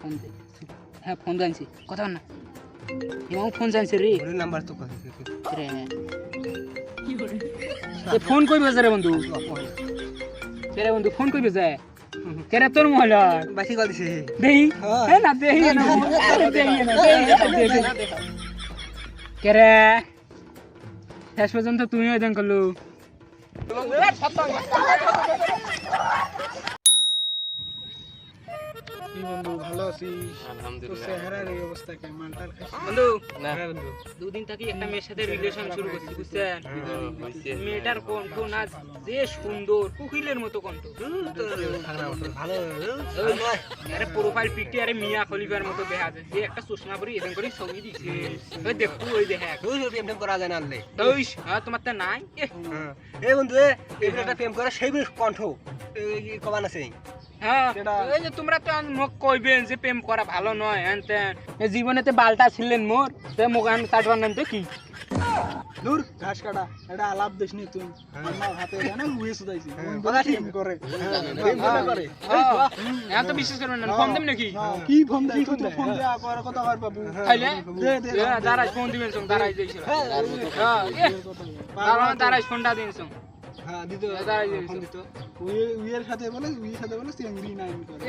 Phone দে। হ্যাঁ phone জানছি কথা না এমাও ফোন জানছে রে ওর নাম্বার তো কই রে এ ফোন কই বাজারে বন্ধু রে বন্ধু ফোন কই বাজায় কেরে তোর মহলা বাসি কল দিছে দেই এ না দেই না দেই না দেই কেরে শেষ পর্যন্ত তুমি ওইদিন করলু কি বন্ধু ভালো আছিস? তোর চেহারার এই অবস্থা কেন? মালটার খাইছিস? বন্ধু না দুদিন থেকে একটা মেয়ের সাথে রিলেশন শুরু করছি বুঝছেন মেয়েটার কণ্ঠ না যে সুন্দর কোকিলের মতো কণ্ঠ ভালো আরে প্রোফাইল পিকটি আরে মিয়া খলিফার মতো দেখা যায় যে একটা চশমা পরি এরকম করে ছবি দিছে ওই দেখো ওই দেখ তুই প্রেম করা যায় না আনলে দইস হ্যাঁ তোমার তা নাই এ বন্ধু এই একটা প্রেম করে সেই কণ্ঠ কমান আছে হ্যাঁ এই যে তোমরা তো মোক কইবেন যে প্রেম করা ভালো নয় হ্যান জীবনেতে বালটা ছিলেন মোর সে মোক আমি কাটবার নাম তো কি দূর ঘাস কাটা এটা আলাপ দেশ নি তুই আমার হাতে জানা লুয়ে সুদাইছি কথা ঠিক করে প্রেম করে হ্যাঁ তো বিশ্বাস করবেন না ফোন দেব নাকি কি ফোন দেই তুই তো ফোন দে আর কথা কর বাবু খাইলে দে দে দাঁড়াই ফোন দিবেন সঙ্গ দাঁড়াই দিয়েছিল হ্যাঁ দাঁড়াই ফোনটা দিন সঙ্গ হ্যাঁ দিত দাঁড়াই ফোন দিয়েছিল দিত উইয়ের সাথে বলে চিংড়ি নাইন করে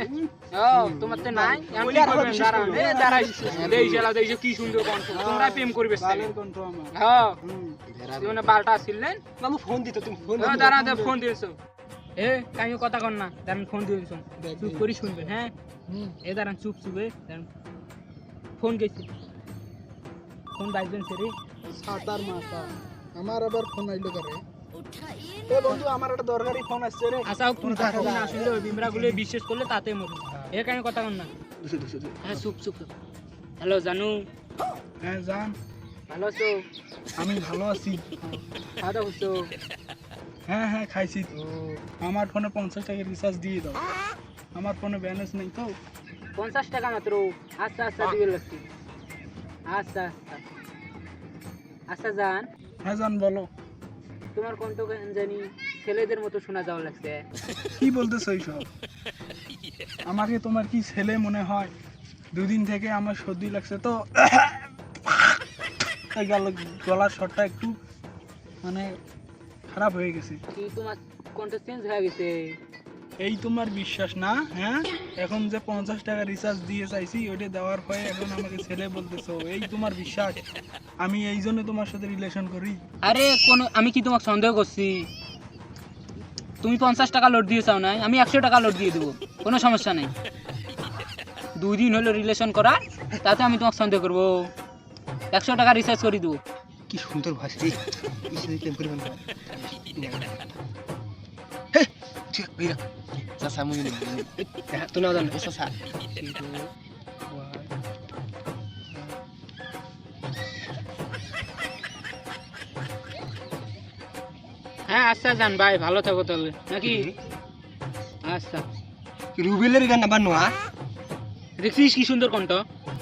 তোমার তো নাই আমি কি করবেন দাঁড়ান দাঁড়াই দেইছে কি সুন্দর কণ্ঠ তোমরা প্রেম করবে বালের কণ্ঠ আমার হ্যাঁ হুম জীবনে বালটা ছিলেন মামু ফোন দিত তুমি ফোন দাঁড়ান ফোন দিয়েছো এ কাইও কথা কর না দাঁড়ান ফোন দিয়েছো চুপ করি শুনবেন হ্যাঁ এ দাঁড়ান চুপ চুপে দাঁড়ান ফোন গেছি ফোন বাজবেন সে রে সাতার মাথা আমার আবার ফোন আইলো করে এ বন্ধু আমার একটা দরকারি ফোন আসছে রে আচ্ছা তুমি না আসলে ওই বিমরাগুলো বিশ্বাস করলে তাতে মরবে এ কাইও কথা কর না হ্যাঁ চুপ চুপ হ্যালো জানু হ্যাঁ জান ভালো আছো আমি ভালো আছি খাওয়া দাওয়া করছো হ্যাঁ হ্যাঁ খাইছি তো আমার ফোনে 50 টাকা রিচার্জ দিয়ে দাও আমার ফোনে ব্যালেন্স নেই তো 50 টাকা মাত্র আচ্ছা আচ্ছা দিবে লাগছে আচ্ছা আচ্ছা আচ্ছা জান হ্যাঁ জান বলো তোমার কণ্ঠ কেন জানি ছেলেদের মতো শোনা যাওয়া লাগছে কি বলতেছো এইসব আমাকে তোমার কি ছেলে মনে হয় দুদিন থেকে আমার সর্দি লাগছে তো তাই গলার স্বরটা একটু মানে খারাপ হয়ে গেছে কি তোমার কণ্ঠ চেঞ্জ হয়ে গেছে এই তোমার বিশ্বাস না হ্যাঁ এখন যে 50 টাকা রিচার্জ দিয়ে চাইছি ওইটা দেওয়ার পরে এখন আমাকে ছেলে বলতেছো এই তোমার বিশ্বাস আমি এই জন্য তোমার সাথে রিলেশন করি আরে কোন আমি কি তোমাকে সন্দেহ করছি তুমি 50 টাকা লোড দিয়ে চাও না আমি 100 টাকা লোড দিয়ে দেবো কোনো সমস্যা নেই 2 দিন হলো রিলেশন করা তাতে আমি তোমাকে সন্দেহ করবো 100 টাকা রিচার্জ করে দেবো কি সুন্দর ভাষা রে কি সুন্দর প্রেম করে বন্ধু ঠিক ভাইরা সাসা মুনি তো না জানো সাসা হ্যাঁ আচ্ছা জান ভাই ভালো থাকো তাহলে নাকি আচ্ছা রুবেলের গান নাম্বার নোয়া দেখছিস কি সুন্দর কণ্ঠ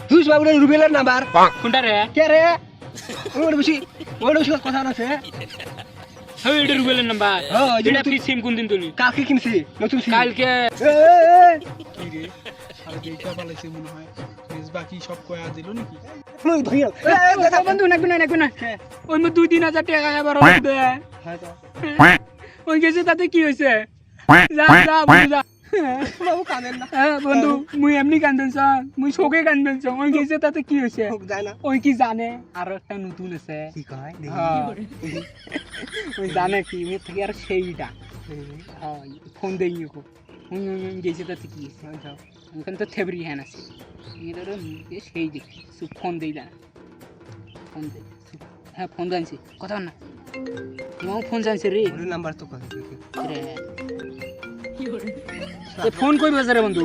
তুই সব রুবেলের নাম্বার কোনটা রে কে রে ওর বেশি কথা আছে হ্যাঁ এটা রুবেলের নাম্বার হ্যাঁ, এটা ফ্রি সিম কোন দিন তুলি কালকে কিনছি নতুন সিম কালকে কি রে আর দেখা পালাইছে মনে হয় বেশ বাকি সব কয়া দিল নাকি ওই ভাইয়া বন্ধু নাকবে না ওই মধ্যে 2-3 হাজার টাকা এবার দে হ্যাঁ তো ওই গেছে তাতে কি হয়েছে যা যা বন্ধু যা বাবু কাঁদেন না হ্যাঁ বন্ধু মুই এমনি কান্দন মুই শোকে কান্দন ওই গেছে তাতে কি হয়েছে হোক যায় না ওই কি জানে আরো একটা নতুন আছে কি কয় হ্যাঁ। ওই জানে কি মেয়ে থেকে আর সেইটা হ্যাঁ ফোন দেই ওকে ওই গেছে তাতে কি হয়েছে ওখানে তো থেবরি হ্যান আছে এটারও সেই দেখি ফোন দেই না ফোন দে হ্যাঁ ফোন জানছি কথা না এমাও ফোন জানছে রে ওর নাম্বার তো কই এ ফোন কই বাজারে বন্ধু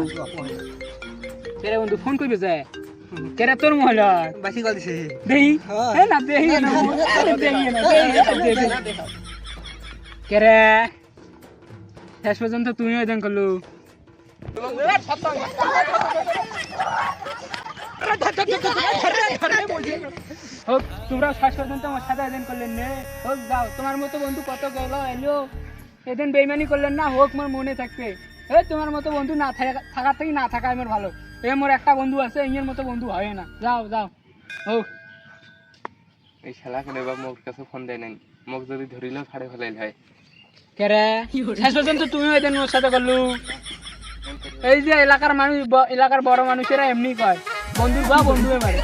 কেরে বন্ধু ফোন কই বাজায় কেরে তোর মহলা বাসি কল দিছে দেই হ্যাঁ না দেই না দেই না কেরে শেষ পর্যন্ত তুমি ওইদিন করলু হোক তোমরা শেষ পর্যন্ত আমার সাথে ওইদিন করলেন নে হোক যাও তোমার মতো বন্ধু কত গেল এলো এদিন বেইমানি করলেন না হোক মোর মনে থাকবে তোমার মতো বন্ধু না থাকার থেকে না থাকা আমার ভালো এ মোর একটা বন্ধু আছে ইয়ের মতো বন্ধু হয় না, যাও যাও ও এই শালা কেন বা মোর কাছে ফোন দেয় নাই, মোক যদি ধরিলেও ছাড়ে ফেলাইল হয়। কে রে শেষ পর্যন্ত তুমি ওই দিন ওর সাথে করলু। এই যে এলাকার মানুষ এলাকার বড় মানুষেরা এমনি কয় বন্ধু বা বন্ধু মারে।